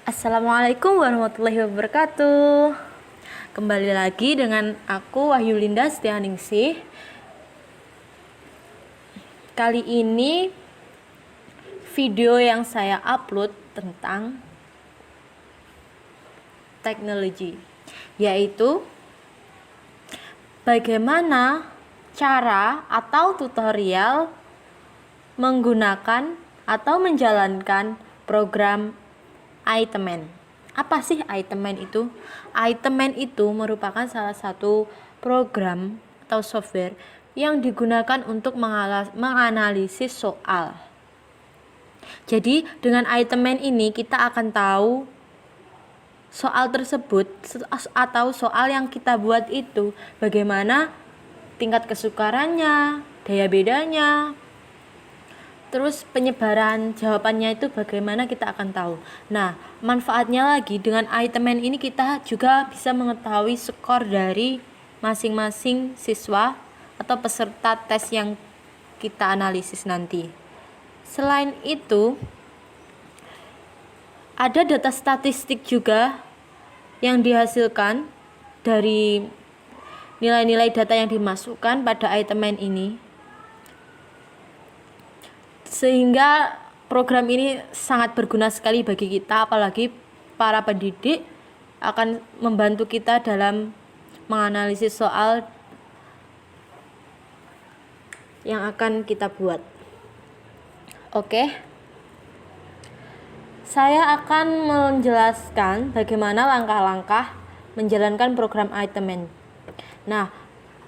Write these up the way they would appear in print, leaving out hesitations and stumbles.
Assalamualaikum warahmatullahi wabarakatuh. Kembali lagi dengan aku Wahyu Linda Setianingsih. Kali ini video yang saya upload tentang teknologi, yaitu bagaimana cara atau tutorial menggunakan atau menjalankan program iTemen. Apa sih iTemen itu? iTemen itu merupakan salah satu program atau software yang digunakan untuk menganalisis soal. Jadi dengan iTemen ini kita akan tahu soal tersebut atau soal yang kita buat itu bagaimana tingkat kesukarannya, daya bedanya, terus penyebaran jawabannya itu bagaimana kita akan tahu. Nah, manfaatnya lagi dengan iTemen ini kita juga bisa mengetahui skor dari masing-masing siswa atau peserta tes yang kita analisis nanti. Selain itu, ada data statistik juga yang dihasilkan dari nilai-nilai data yang dimasukkan pada iTemen ini. Sehingga program ini sangat berguna sekali bagi kita, apalagi para pendidik, akan membantu kita dalam menganalisis soal yang akan kita buat. Oke. Saya akan menjelaskan bagaimana langkah-langkah menjalankan program iTemen. Nah,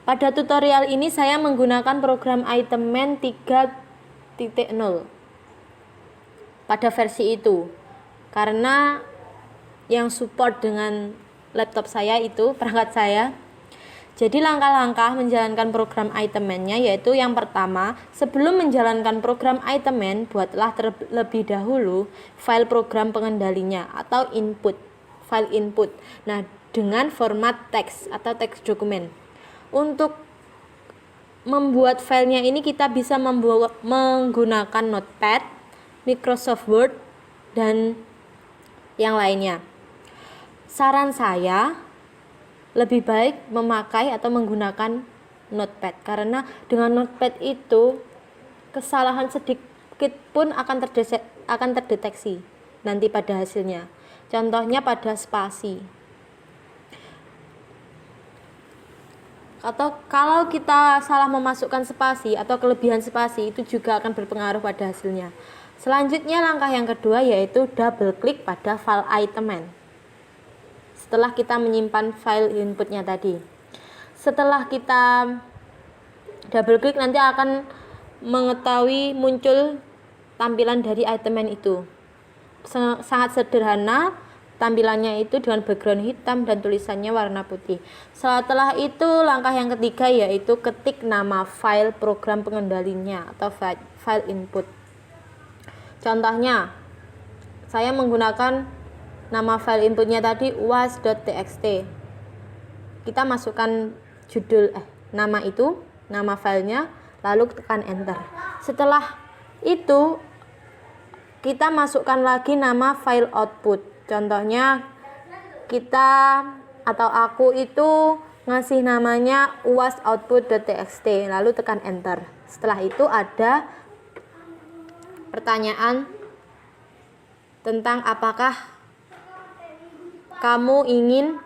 pada tutorial ini saya menggunakan program iTemen 3.0 pada versi itu, karena yang support dengan laptop saya itu perangkat saya. Jadi langkah-langkah menjalankan program iTemen-nya yaitu yang pertama, sebelum menjalankan program iTemen, buatlah terlebih dahulu file program pengendalinya atau file input. Nah, dengan format teks atau teks dokumen. Untuk membuat filenya ini kita bisa menggunakan Notepad, Microsoft Word, dan yang lainnya. Saran saya lebih baik memakai atau menggunakan Notepad, karena dengan Notepad itu kesalahan sedikit pun akan terdeteksi nanti pada hasilnya. Contohnya pada spasi. Atau kalau kita salah memasukkan spasi atau kelebihan spasi, itu juga akan berpengaruh pada hasilnya. Selanjutnya langkah yang kedua yaitu double klik pada file iTemen setelah kita menyimpan file inputnya tadi. Setelah kita double klik, nanti akan mengetahui muncul tampilan dari iTemen itu. Sangat sederhana tampilannya itu dengan background hitam dan tulisannya warna putih. Setelah itu langkah yang ketiga yaitu ketik nama file program pengendalinya atau file input. Contohnya, saya menggunakan nama file inputnya tadi uas.txt. Kita masukkan nama itu, nama filenya, lalu tekan enter. Setelah itu kita masukkan lagi nama file output. Contohnya kita atau aku itu ngasih namanya uas.output.txt, lalu tekan enter. Setelah itu ada pertanyaan tentang apakah kamu ingin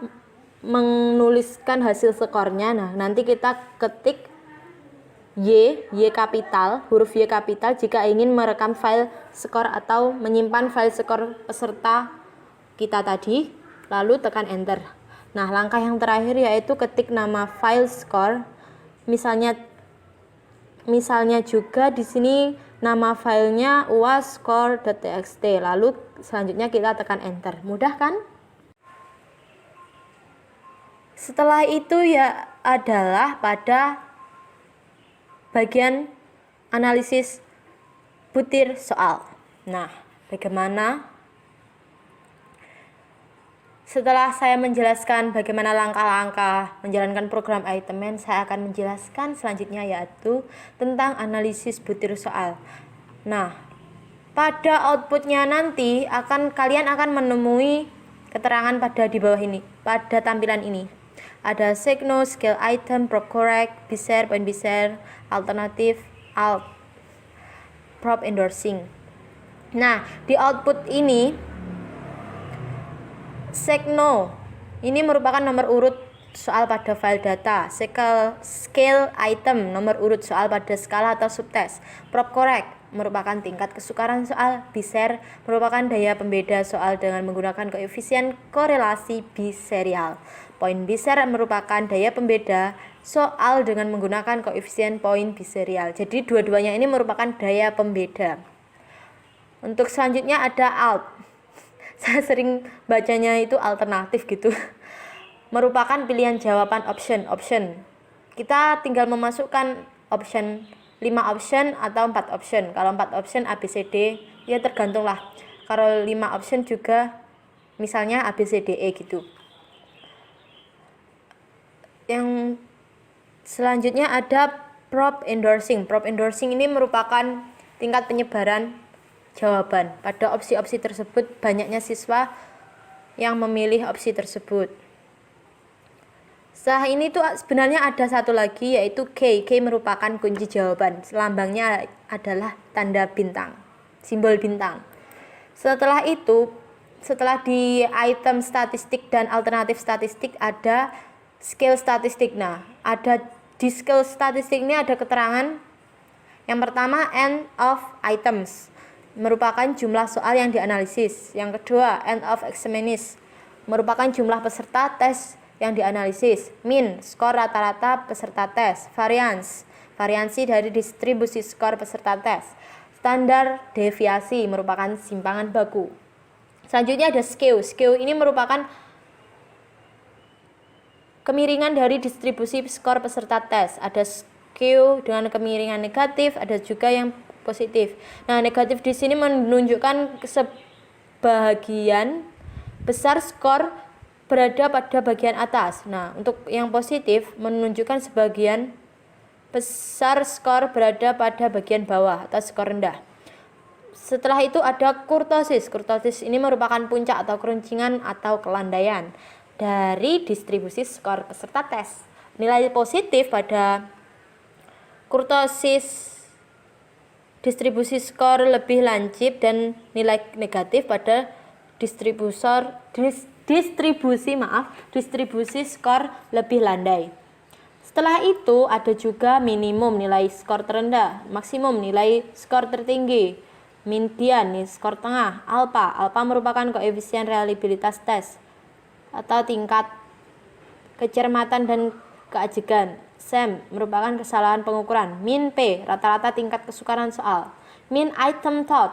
menuliskan hasil skornya. Nah, nanti kita ketik Y kapital, huruf Y kapital jika ingin merekam file skor atau menyimpan file skor peserta kita tadi, lalu tekan enter. Nah, langkah yang terakhir yaitu ketik nama file skor. Misalnya juga di sini nama filenya uas_score.txt, lalu selanjutnya kita tekan enter. Mudah kan? Setelah itu adalah pada bagian analisis butir soal. Nah, bagaimana? Setelah saya menjelaskan bagaimana langkah-langkah menjalankan program iTemen, saya akan menjelaskan selanjutnya yaitu tentang analisis butir soal. Nah, Pada outputnya nanti kalian akan menemui keterangan pada di bawah ini, pada tampilan ini. Ada Signo, Scale Item, Prop Correct, Bshare, Point Bshare, Alternative, Alt, Prop Endorsing. Nah, di output ini Signo ini merupakan nomor urut soal pada file data. Scale Item nomor urut soal pada skala atau subtes. Prop Correct merupakan tingkat kesukaran soal. Bshare merupakan daya pembeda soal dengan menggunakan koefisien korelasi biserial. Point Bshare merupakan daya pembeda soal dengan menggunakan koefisien point biserial. Jadi dua-duanya ini merupakan daya pembeda. Untuk selanjutnya ada alt. Saya sering bacanya itu alternatif gitu. Merupakan pilihan jawaban option. Kita tinggal memasukkan option 5 option atau 4 option. Kalau 4 option A, B, C, D, ya tergantung lah. Kalau 5 option juga misalnya A, B, C, D, E gitu. Yang selanjutnya ada prop endorsing. Prop endorsing ini merupakan tingkat penyebaran jawaban. Pada opsi-opsi tersebut banyaknya siswa yang memilih opsi tersebut. Setelah ini tuh sebenarnya ada satu lagi yaitu K. K merupakan kunci jawaban. Lambangnya adalah tanda bintang, simbol bintang. Setelah itu, setelah di item statistik dan alternatif statistik ada scale statistik. Nah, di scale statistik ini ada keterangan. Yang pertama, end of items merupakan jumlah soal yang dianalisis. Yang kedua, end of examinees merupakan jumlah peserta tes yang dianalisis. Min, skor rata-rata peserta tes. Variansi dari distribusi skor peserta tes. Standar deviasi merupakan simpangan baku. Selanjutnya ada skew. Skew ini merupakan kemiringan dari distribusi skor peserta tes. Ada skew dengan kemiringan negatif, ada juga yang positif. Nah, negatif di sini menunjukkan sebagian besar skor berada pada bagian atas. Nah, untuk yang positif menunjukkan sebagian besar skor berada pada bagian bawah atau skor rendah. Setelah itu ada kurtosis. Kurtosis ini merupakan puncak atau keruncingan atau kelandaian dari distribusi skor peserta tes. Nilai positif pada kurtosis distribusi skor lebih lancip dan nilai negatif pada distribusi skor lebih landai. Setelah itu ada juga minimum nilai skor terendah, maksimum nilai skor tertinggi, median nih skor tengah, alpha. Alpha merupakan koefisien reliabilitas tes atau tingkat kecermatan dan keajegan. SEM merupakan kesalahan pengukuran. Min P rata-rata tingkat kesukaran soal. Min item thought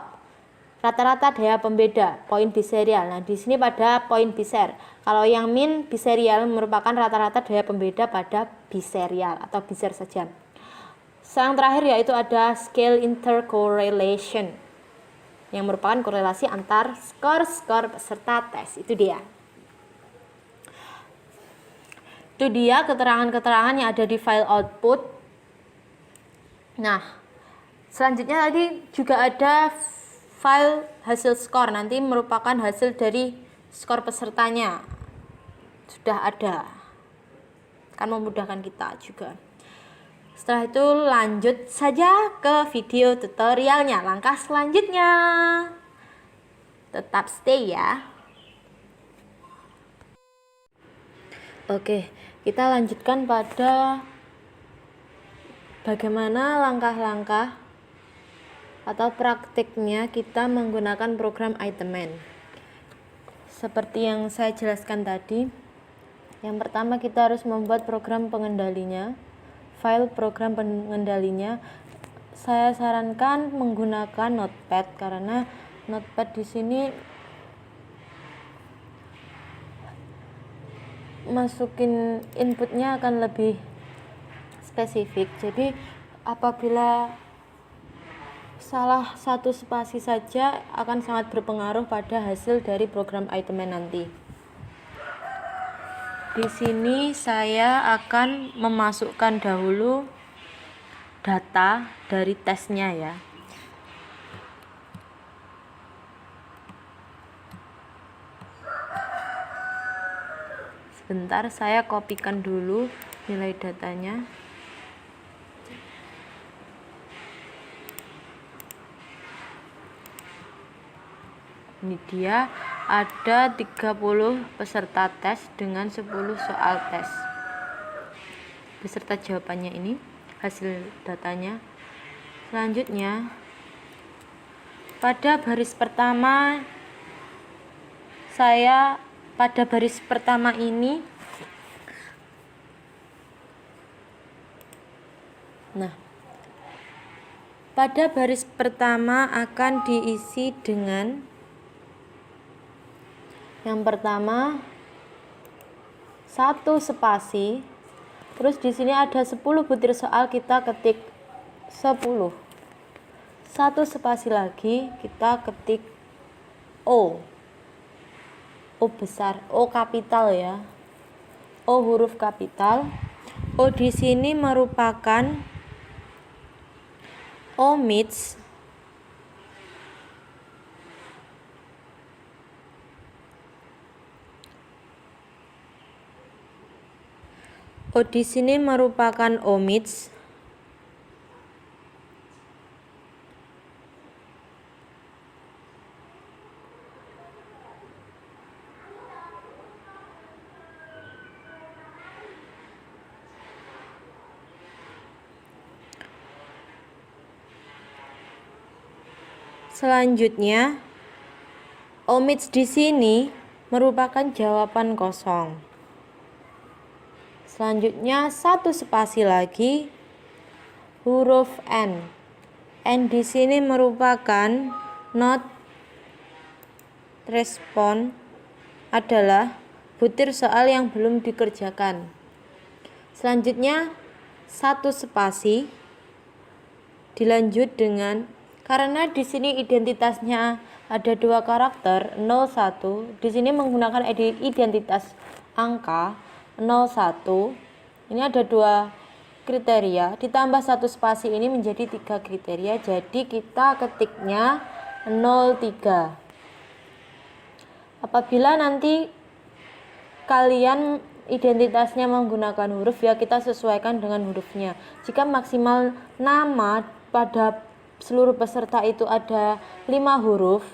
rata-rata daya pembeda. Point biserial. Nah, di sini pada point Bshare. Kalau yang min biserial merupakan rata-rata daya pembeda pada biserial atau Bshare saja. Yang terakhir yaitu ada scale intercorrelation yang merupakan korelasi antar skor-skor peserta tes. Itu dia keterangan-keterangan yang ada di file output. Nah, selanjutnya tadi juga ada file hasil skor, nanti merupakan hasil dari skor pesertanya. Sudah ada, akan memudahkan kita juga. Setelah itu lanjut saja ke video tutorialnya. Langkah selanjutnya, tetap stay ya. Oke, kita lanjutkan pada bagaimana langkah-langkah atau praktiknya kita menggunakan program Iteman. Seperti yang saya jelaskan tadi, yang pertama kita harus membuat program pengendalinya, file program pengendalinya. Saya sarankan menggunakan Notepad karena Notepad di sini masukin inputnya akan lebih spesifik. Jadi apabila salah satu spasi saja akan sangat berpengaruh pada hasil dari program Iteman nanti. Di sini saya akan memasukkan dahulu data dari tesnya ya. Bentar, saya kopikan dulu nilai datanya. Ini dia, ada 30 peserta tes dengan 10 soal tes. Beserta jawabannya ini, hasil datanya. Selanjutnya, pada baris pertama ini, pada baris pertama akan diisi dengan yang pertama 1 spasi. Terus di sini ada 10 butir soal, kita ketik 10. 1 spasi lagi, kita ketik O. O besar, O kapital ya. O huruf kapital. O di sini merupakan omits O di sini merupakan omits. Selanjutnya, omits di sini merupakan jawaban kosong. Selanjutnya 1 spasi lagi, huruf N. N di sini merupakan not respond, adalah butir soal yang belum dikerjakan. Selanjutnya 1 spasi dilanjut dengan, karena di sini identitasnya ada 2 karakter 01, di sini menggunakan identitas angka 01. Ini ada 2 kriteria, ditambah 1 spasi ini menjadi 3 kriteria. Jadi kita ketiknya 03. Apabila nanti kalian identitasnya menggunakan huruf, ya kita sesuaikan dengan hurufnya. Jika maksimal nama pada seluruh peserta itu ada 5 huruf,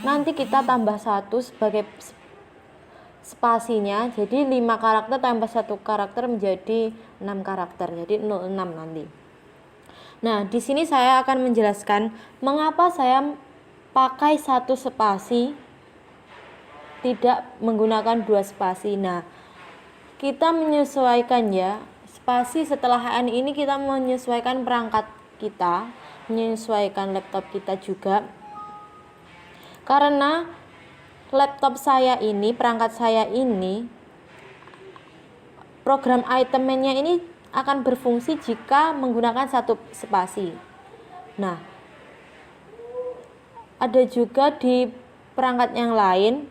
nanti kita tambah 1 sebagai spasinya, jadi 5 karakter tambah 1 karakter menjadi 6 karakter, jadi 06 nanti. Nah, di sini saya akan menjelaskan mengapa saya pakai 1 spasi, tidak menggunakan 2 spasi. Nah, kita menyesuaikan ya, spasi setelah N ini kita menyesuaikan perangkat kita, menyesuaikan laptop kita juga, karena laptop saya ini, perangkat saya ini, program itemnya ini akan berfungsi jika menggunakan 1 spasi. Nah, ada juga di perangkat yang lain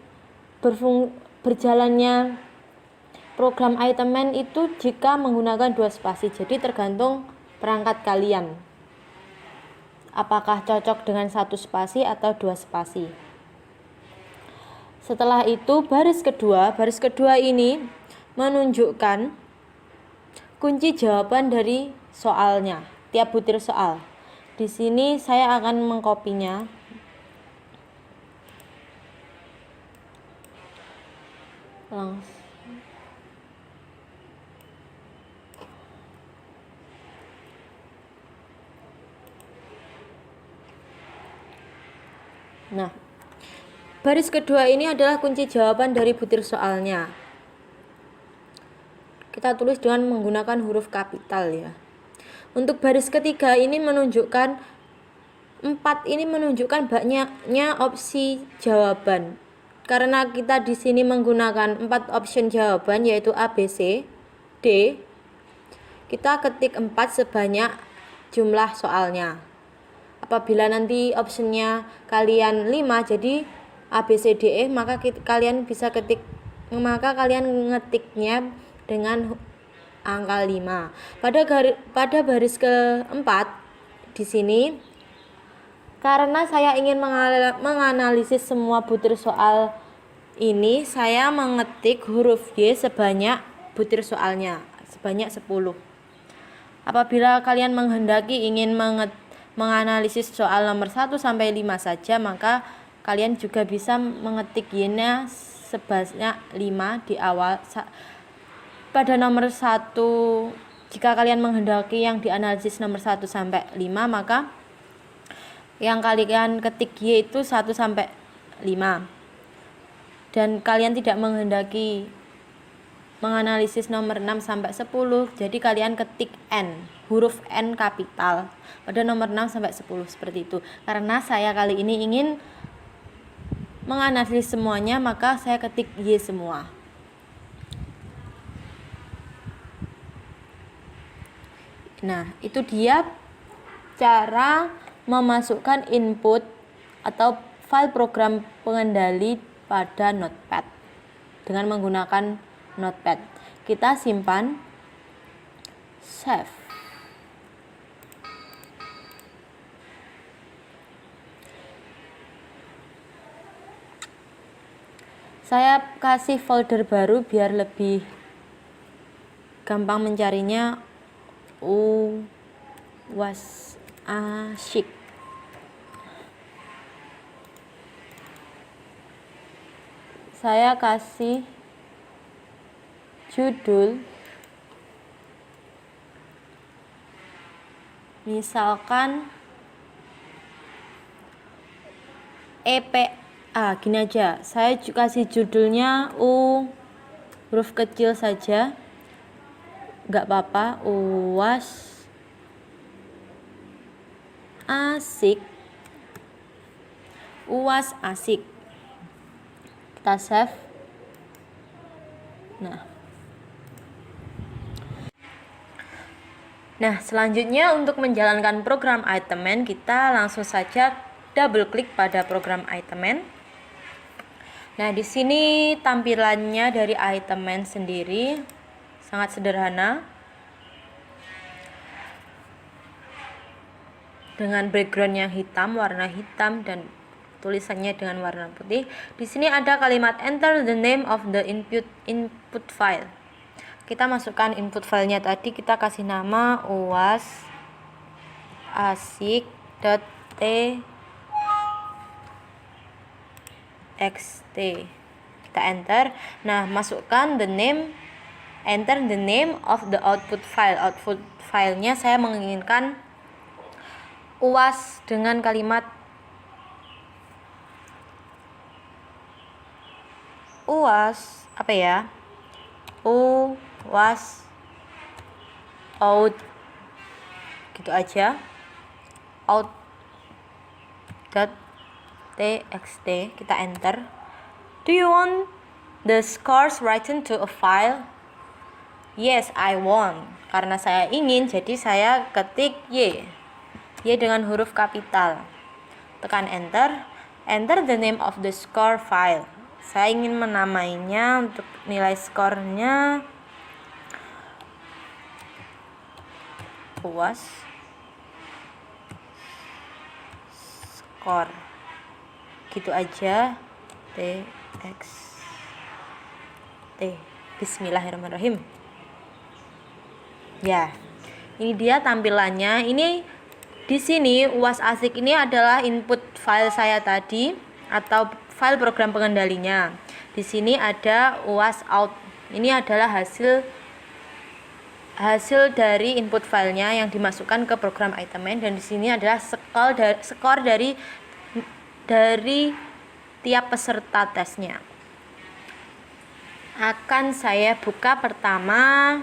berjalannya program itemman itu jika menggunakan 2 spasi. Jadi tergantung perangkat kalian, apakah cocok dengan 1 spasi atau 2 spasi. Setelah itu baris kedua ini menunjukkan kunci jawaban dari soalnya, tiap butir soal. Di sini saya akan mengkopinya. Nah, baris kedua ini adalah kunci jawaban dari butir soalnya. Kita tulis dengan menggunakan huruf kapital ya. Untuk baris ketiga ini menunjukkan 4, ini menunjukkan banyaknya opsi jawaban. Karena kita di sini menggunakan 4 option jawaban, yaitu A, B, C, D, kita ketik 4 sebanyak jumlah soalnya. Apabila nanti optionnya kalian 5, jadi A, B, C, D, E, maka kalian ngetiknya dengan angka 5. Pada baris keempat di sini, karena saya ingin menganalisis semua butir soal ini saya mengetik huruf Y sebanyak butir soalnya, sebanyak 10. Apabila kalian menghendaki ingin menganalisis soal nomor 1 sampai 5 saja, maka kalian juga bisa mengetik Y-nya sebanyak 5 di awal. Pada nomor 1, jika kalian menghendaki yang dianalisis nomor 1 sampai 5, maka yang kalian ketik Y itu 1 sampai 5. Dan kalian tidak menghendaki menganalisis nomor 6 sampai 10, jadi kalian ketik N, huruf N kapital pada nomor 6 sampai 10 seperti itu. Karena saya kali ini ingin menganalisis semuanya, maka saya ketik Y semua. Nah, itu dia cara memasukkan input atau file program pengendali pada Notepad dengan menggunakan Notepad. Kita simpan, save. Saya kasih folder baru biar lebih gampang mencarinya. UAS asyik. Saya kasih judul misalkan EPA, gini aja. Saya kasih judulnya huruf kecil saja, nggak apa-apa. UAS asik. UAS asik. Kita save. Nah, selanjutnya untuk menjalankan program Itemen, kita langsung saja double klik pada program Itemen. Nah, di sini tampilannya dari Itemen sendiri sangat sederhana. Dengan background yang hitam, warna hitam, dan tulisannya dengan warna putih. Di sini ada kalimat enter the name of the input file. Kita masukkan input filenya tadi, kita kasih nama uas asik.txt. Kita enter. Nah, masukkan enter the name of the output file. Output filenya saya menginginkan uas dengan kalimat uas apa ya? Uas out gitu aja. out.txt, kita enter. Do you want the scores written to a file? Yes, I want. Karena saya ingin, jadi saya ketik Y dengan huruf kapital. Tekan enter. Enter the name of the score file. Saya ingin menamainya untuk nilai skornya uas skor gitu aja. txt. Bismillahirrahmanirrahim. Ya, ini dia tampilannya. Ini di sini uas asik ini adalah input file saya tadi atau file program pengendalinya. Di sini ada uas out. Ini adalah hasil dari input filenya yang dimasukkan ke program Itemen, dan di sini adalah skor dari tiap peserta tesnya. Akan saya buka pertama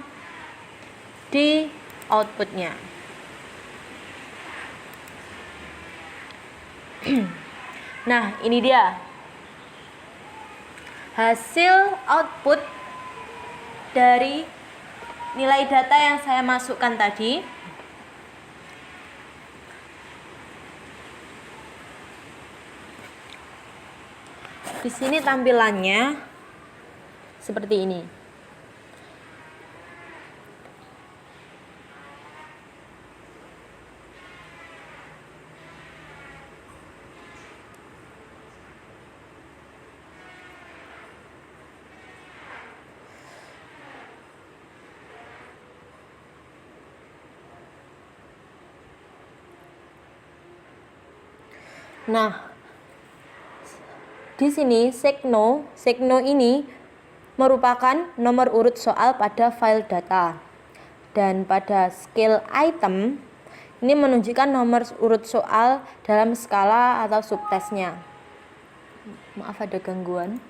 di outputnya. Nah, ini dia hasil output dari nilai data yang saya masukkan tadi. Di sini tampilannya seperti ini. Nah, di sini sekno ini merupakan nomor urut soal pada file data. Dan pada scale item ini menunjukkan nomor urut soal dalam skala atau subtesnya. Maaf ada gangguan.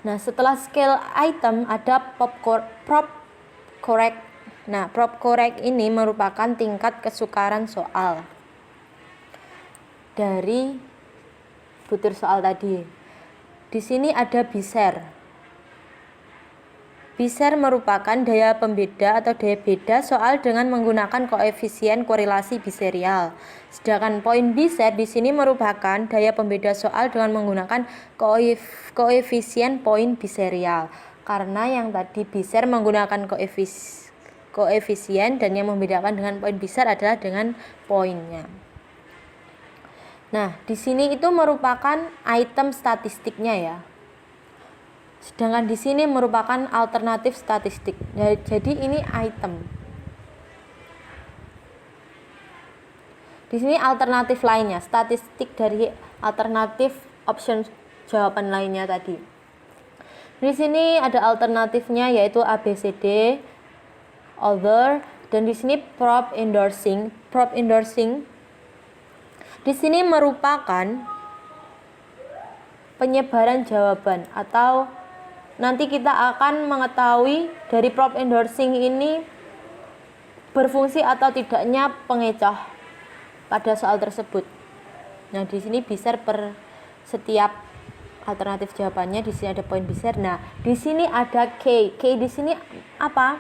Nah, setelah scale item ada prop correct. Nah, prop correct ini merupakan tingkat kesukaran soal dari butir soal tadi. Di sini ada BISER. BISER merupakan daya pembeda atau daya beda soal dengan menggunakan koefisien korelasi biserial. Sedangkan poin BISER di sini merupakan daya pembeda soal dengan menggunakan koefisien poin biserial. Karena yang tadi BISER menggunakan koefisien dan yang membedakan dengan poin BISER adalah dengan poinnya. Nah, di sini itu merupakan item statistiknya ya. Sedangkan di sini merupakan alternatif statistik. Jadi ini item. Di sini alternatif lainnya, statistik dari alternatif option jawaban lainnya tadi. Di sini ada alternatifnya yaitu ABCD, other, dan di sini prop endorsing. Prop endorsing di sini merupakan penyebaran jawaban atau nanti kita akan mengetahui dari prop endorsing ini berfungsi atau tidaknya pengecoh pada soal tersebut. Nah, di sini BISER per setiap alternatif jawabannya, di sini ada poin BISER. Nah, di sini ada K. K di sini apa?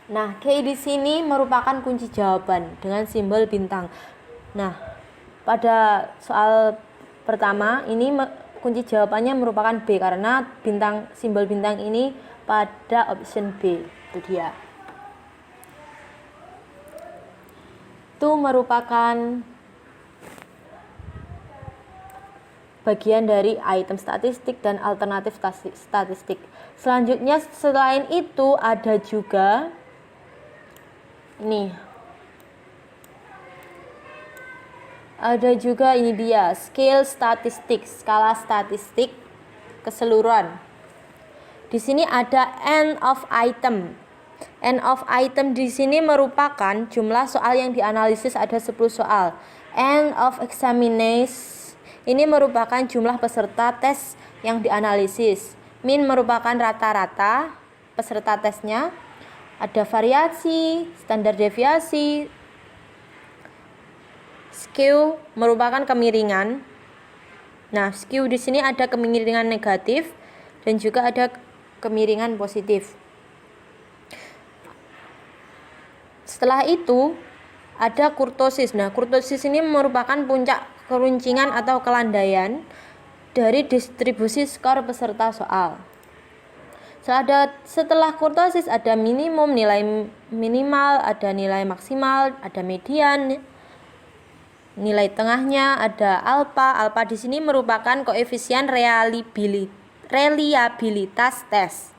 Nah, K di sini merupakan kunci jawaban dengan simbol bintang. Nah, pada soal pertama ini kunci jawabannya merupakan B karena simbol bintang ini pada option B. Itu dia. Itu merupakan bagian dari item statistik dan alternatif statistik. Selanjutnya selain itu ada juga ini dia scale statistik, skala statistik keseluruhan. Di sini ada end of item. End of item di sini merupakan jumlah soal yang dianalisis, ada 10 soal. End of examination ini merupakan jumlah peserta tes yang dianalisis. Min merupakan rata-rata peserta tesnya. Ada variasi, standar deviasi. Skew merupakan kemiringan. Nah, skew di sini ada kemiringan negatif dan juga ada kemiringan positif. Setelah itu ada kurtosis. Nah, kurtosis ini merupakan puncak keruncingan atau kelandaian dari distribusi skor peserta soal. Setelah kurtosis ada minimum, nilai minimal, ada nilai maksimal, ada median, nilai tengahnya, ada alpha. Alpha di sini merupakan koefisien reliabilitas tes.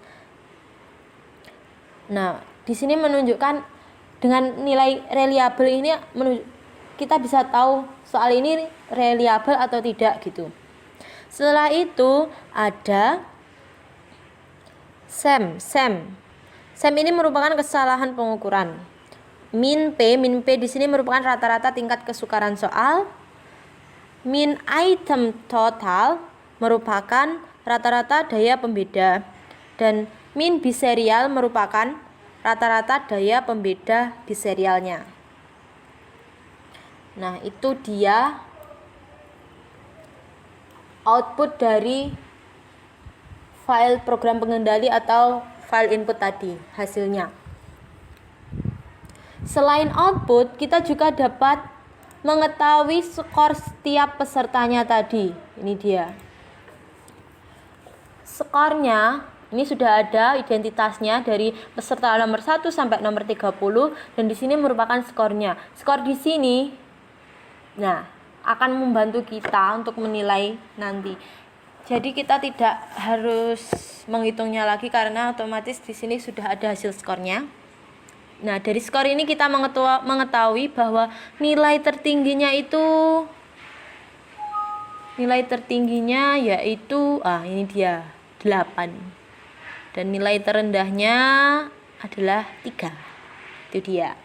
Nah, di sini menunjukkan dengan nilai reliable ini kita bisa tahu soal ini reliable atau tidak gitu. Setelah itu ada SEM. SEM ini merupakan kesalahan pengukuran. Min P di sini merupakan rata-rata tingkat kesukaran soal. Min item total merupakan rata-rata daya pembeda, dan min biserial merupakan rata-rata daya pembeda biserialnya. Nah, itu dia output dari file program pengendali atau file input tadi, hasilnya. Selain output, kita juga dapat mengetahui skor setiap pesertanya tadi. Ini dia. Skornya, ini sudah ada identitasnya dari peserta nomor 1 sampai nomor 30 dan di sini merupakan skornya. Skor di sini akan membantu kita untuk menilai nanti. Jadi kita tidak harus menghitungnya lagi karena otomatis di sini sudah ada hasil skornya. Nah, dari skor ini kita mengetahui bahwa nilai tertingginya itu Nilai tertingginya yaitu ini dia 8. Dan nilai terendahnya adalah 3. Itu dia.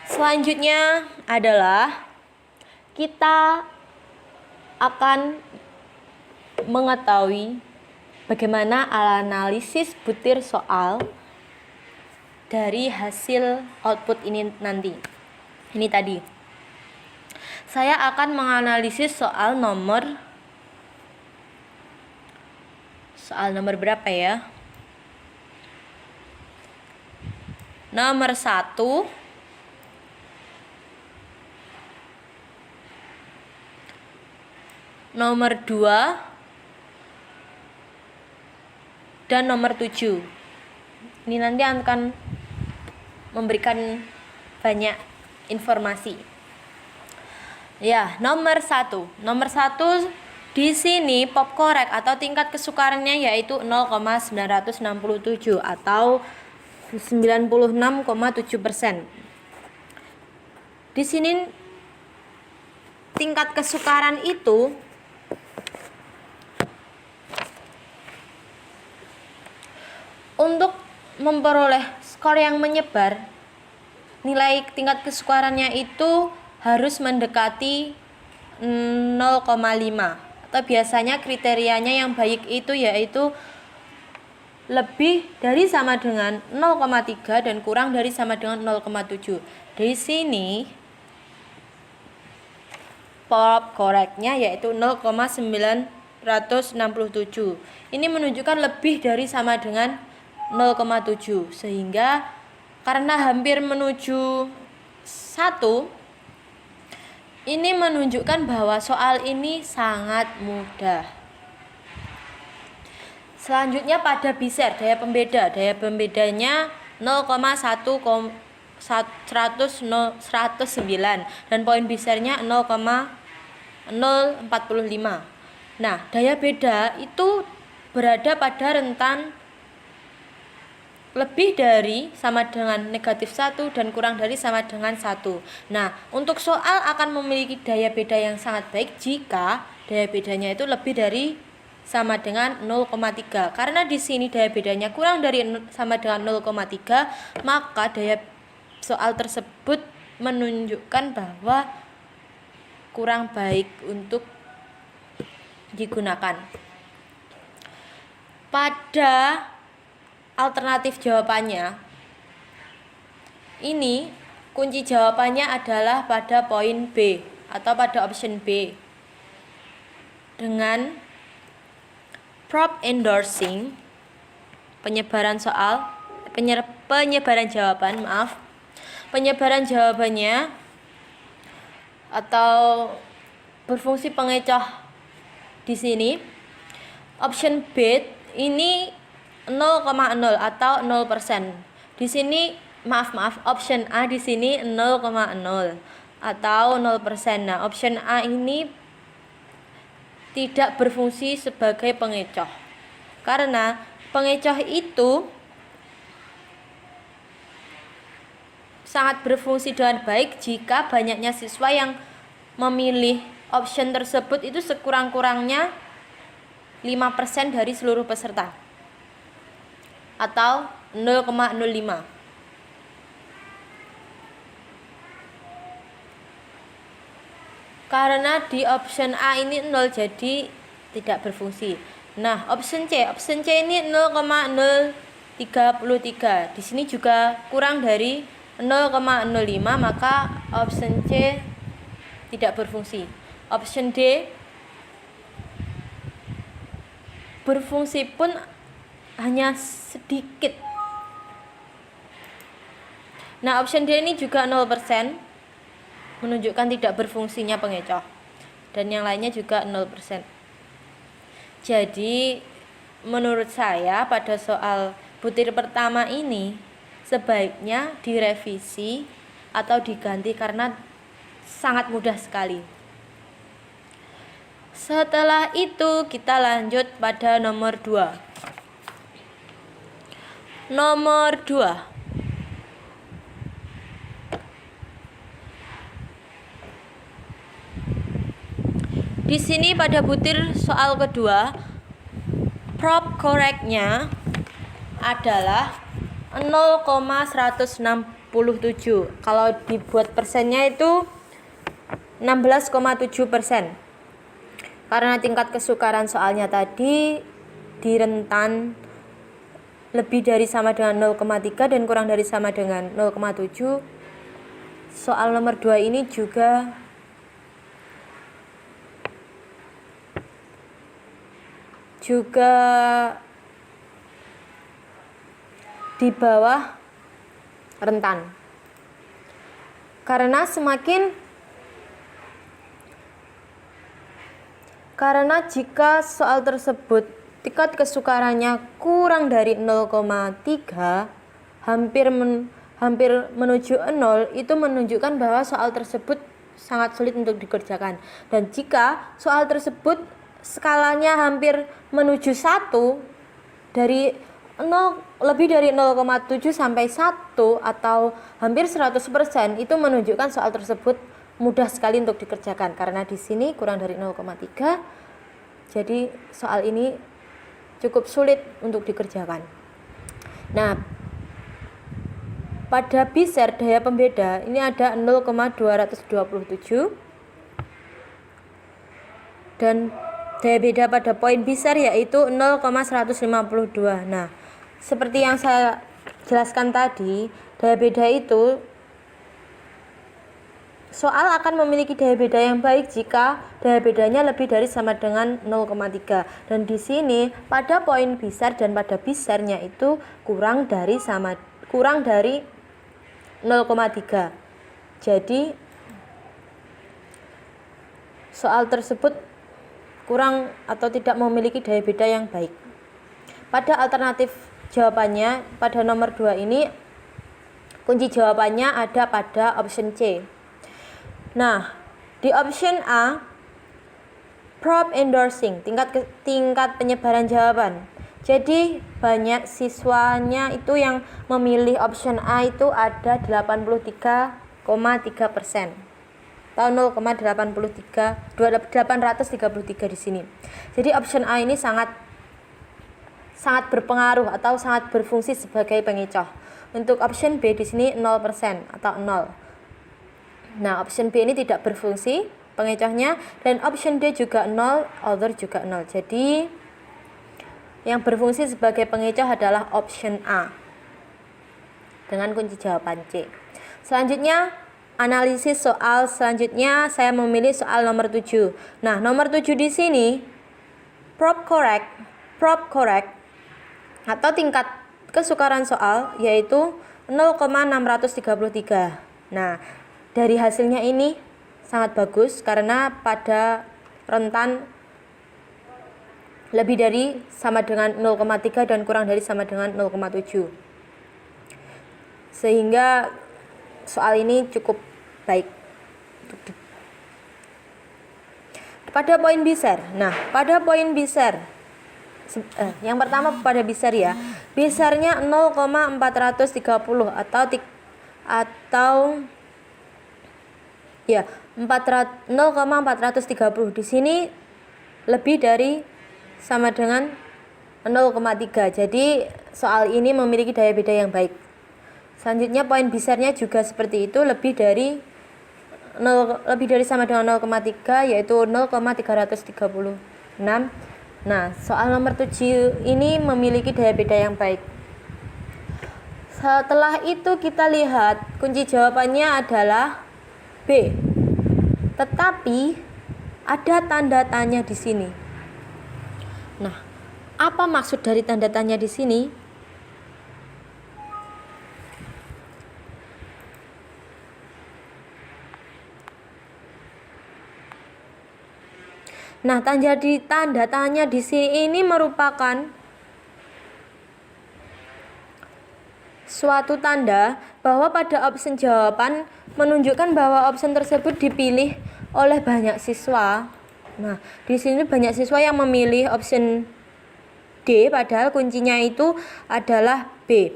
Selanjutnya adalah kita akan mengetahui bagaimana analisis butir soal dari hasil output ini nanti. Ini tadi. Saya akan menganalisis soal nomor berapa ya? Nomor 1, nomor 2, dan nomor 7. Ini nanti akan memberikan banyak informasi. Ya, nomor 1. Nomor 1 di sini pop correct atau tingkat kesukarannya yaitu 0,967 atau 96,7%. Di sini tingkat kesukaran itu untuk memperoleh skor yang menyebar, nilai tingkat kesukarannya itu harus mendekati 0,5 atau biasanya kriterianya yang baik itu yaitu lebih dari sama dengan 0,3 dan kurang dari sama dengan 0,7. Dari sini pop correctnya yaitu 0,967. Ini menunjukkan lebih dari sama dengan 0,7, sehingga karena hampir menuju 1, ini menunjukkan bahwa soal ini sangat mudah. Selanjutnya pada biser, daya pembedanya 0,109 dan poin bisernya 0,045. Nah, daya beda itu berada pada rentan lebih dari sama dengan -1 dan kurang dari sama dengan 1. Nah, untuk soal akan memiliki daya beda yang sangat baik jika daya bedanya itu lebih dari sama dengan 0,3. Karena di sini daya bedanya kurang dari sama dengan 0,3, maka daya soal tersebut menunjukkan bahwa kurang baik untuk digunakan. Pada alternatif jawabannya, ini kunci jawabannya adalah pada poin B atau pada option B. Dengan prop endorsing, penyebaran jawabannya atau berfungsi pengecoh di sini. Option B ini 0,0 atau 0%. Di sini option A di sini 0,0 atau 0%. Nah, option A ini tidak berfungsi sebagai pengecoh. Karena pengecoh itu sangat berfungsi dengan baik jika banyaknya siswa yang memilih option tersebut itu sekurang-kurangnya 5% dari seluruh peserta atau 0,05. Karena di option A ini 0, jadi tidak berfungsi. Nah, option C ini 0,033. Di sini juga kurang dari 0,05, maka option C tidak berfungsi. Option D berfungsi pun hanya sedikit. Nah, option D ini juga 0%, menunjukkan tidak berfungsinya pengecoh. Dan yang lainnya juga 0%. Jadi, menurut saya pada soal butir pertama ini sebaiknya direvisi atau diganti karena sangat mudah sekali. Setelah itu kita lanjut pada nomor 2. Nomor 2. Di sini pada butir soal kedua, prop correctnya adalah 0,167. Kalau dibuat persennya itu 16,7%. Karena tingkat kesukaran soalnya tadi di rentan lebih dari sama dengan 0,3 dan kurang dari sama dengan 0,7. Soal nomor 2 ini juga di bawah rentan. Karena jika soal tersebut tingkat kesukarannya kurang dari 0,3, hampir menuju 0, itu menunjukkan bahwa soal tersebut sangat sulit untuk dikerjakan. Dan jika soal tersebut skalanya hampir menuju 1, dari 0, lebih dari 0,7 sampai 1 atau hampir 100%, itu menunjukkan soal tersebut mudah sekali untuk dikerjakan. Karena di sini kurang dari 0,3, jadi soal ini cukup sulit untuk dikerjakan. Nah, pada BISER daya pembeda ini ada 0,227 dan daya beda pada poin BISER yaitu 0,152. Nah, seperti yang saya jelaskan tadi, daya beda itu soal akan memiliki daya beda yang baik jika daya bedanya lebih dari sama dengan 0,3. Dan di sini pada poin BISER dan pada BISER-nya itu kurang dari 0,3. Jadi soal tersebut kurang atau tidak memiliki daya beda yang baik. Pada alternatif jawabannya pada nomor 2 ini, kunci jawabannya ada pada option C. Nah, di option A, prop endorsing, tingkat penyebaran jawaban. Jadi banyak siswanya itu yang memilih option A itu ada 83,3%. Atau 833 di sini. Jadi option A ini sangat berpengaruh atau sangat berfungsi sebagai pengecoh. Untuk option B di sini 0% atau 0. Nah, option B ini tidak berfungsi pengecohnya, dan option D juga 0, other juga 0. Jadi yang berfungsi sebagai pengecoh adalah option A dengan kunci jawaban C. Selanjutnya, analisis soal selanjutnya saya memilih soal nomor 7. Nah, nomor 7 di sini prop correct atau tingkat kesukaran soal yaitu 0,633. Nah, dari hasilnya ini sangat bagus karena pada rentan lebih dari sama dengan 0,3 dan kurang dari sama dengan 0,7. Sehingga soal ini cukup baik. Pada poin BISER. Nah, pada poin BISER yang pertama pada BISER ya. BISER-nya 0,430 atau 0,430. Di sini lebih dari sama dengan 0,3. Jadi soal ini memiliki daya beda yang baik. Selanjutnya poin BISER-nya juga seperti itu, lebih dari sama dengan 0,3 yaitu 0,336. Nah, soal nomor 7 ini memiliki daya beda yang baik. Setelah itu kita lihat kunci jawabannya adalah B. Tetapi ada tanda tanya di sini. Nah, apa maksud dari tanda tanya di sini? Nah, tanda tanya di sini ini merupakan suatu tanda bahwa pada opsi jawaban menunjukkan bahwa opsi tersebut dipilih oleh banyak siswa. Nah, di sini banyak siswa yang memilih opsi D padahal kuncinya itu adalah B.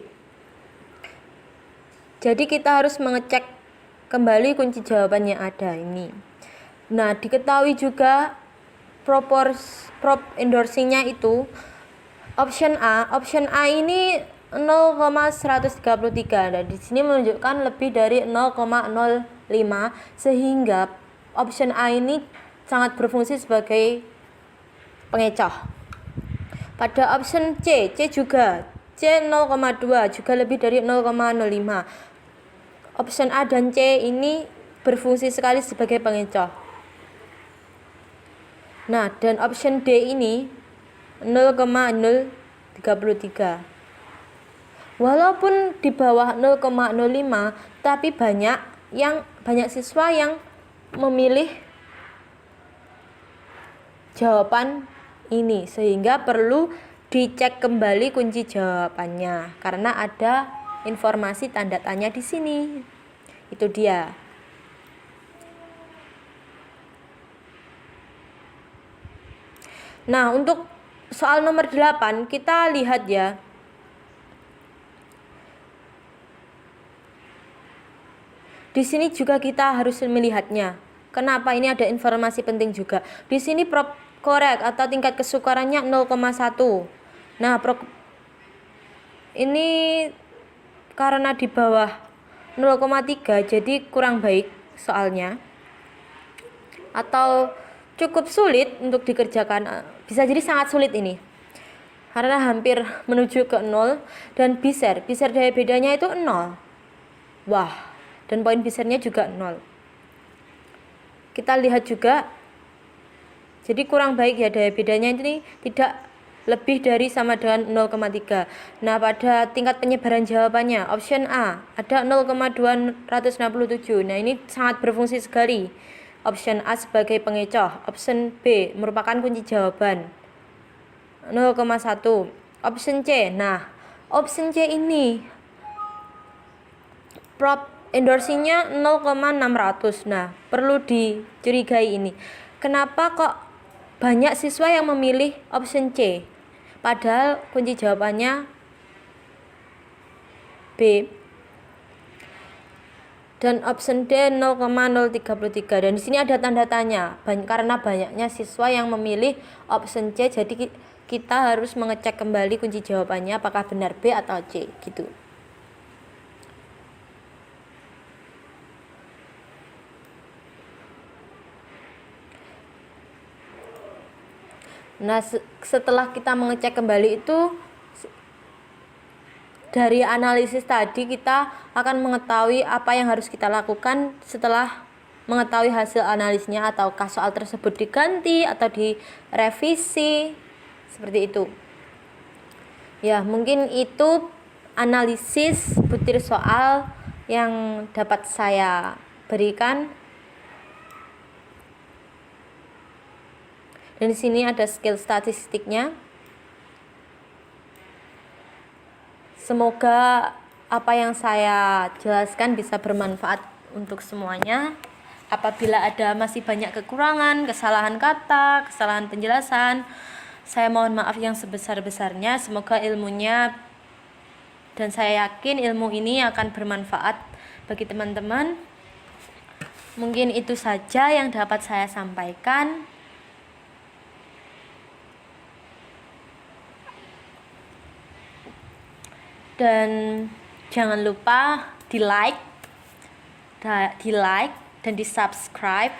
Jadi kita harus mengecek kembali kunci jawaban yang ada ini. Nah, diketahui juga prop endorsingnya itu option A ini 0,133. Nah, di sini menunjukkan lebih dari 0,05 sehingga option A ini sangat berfungsi sebagai pengecoh. Pada option C juga C 0,2 juga lebih dari 0,05. Option A dan C ini berfungsi sekali sebagai pengecoh. Nah, dan option D ini 0,033. Walaupun di bawah 0,05, tapi banyak siswa yang memilih jawaban ini, sehingga perlu dicek kembali kunci jawabannya karena ada informasi tanda tanya di sini. Itu dia. Nah, untuk soal nomor 8 kita lihat ya. Di sini juga kita harus melihatnya. Kenapa ini ada informasi penting juga. Di sini prop korek atau tingkat kesukarannya 0,1. Nah, ini karena di bawah 0,3 jadi kurang baik soalnya. Atau cukup sulit untuk dikerjakan. Bisa jadi sangat sulit ini. Karena hampir menuju ke 0 dan biser daya bedanya itu 0. Wah. Dan poin bisernya juga 0. Kita lihat juga, jadi kurang baik ya, daya bedanya ini tidak lebih dari sama dengan 0,3. Nah, pada tingkat penyebaran jawabannya option A ada 0,267. Nah, ini sangat berfungsi sekali. Option A sebagai pengecoh, option B merupakan kunci jawaban 0,1. Option C, nah option C ini prop endorsingnya 0,600. Nah, perlu dicurigai ini. Kenapa kok banyak siswa yang memilih option C? Padahal kunci jawabannya B. Dan option D 0,033. Dan di sini ada tanda tanya. Karena banyaknya siswa yang memilih option C, jadi kita harus mengecek kembali kunci jawabannya apakah benar B atau C gitu. Nah, setelah kita mengecek kembali itu, dari analisis tadi kita akan mengetahui apa yang harus kita lakukan setelah mengetahui hasil analisnya, ataukah soal tersebut diganti atau direvisi, seperti itu. Ya, mungkin itu analisis butir soal yang dapat saya berikan. Dan di sini ada skill statistiknya. Semoga apa yang saya jelaskan bisa bermanfaat untuk semuanya. Apabila ada masih banyak kekurangan, kesalahan kata, kesalahan penjelasan, saya mohon maaf yang sebesar-besarnya. Semoga ilmunya, dan saya yakin ilmu ini akan bermanfaat bagi teman-teman. Mungkin itu saja yang dapat saya sampaikan. Dan jangan lupa di like dan di subscribe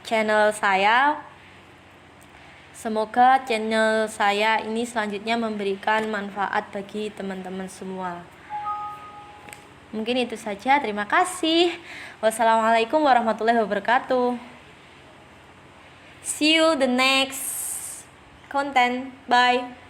channel saya. Semoga channel saya ini selanjutnya memberikan manfaat bagi teman-teman semua. Mungkin itu saja, terima kasih. Wassalamualaikum warahmatullahi wabarakatuh. See you the next content. Bye.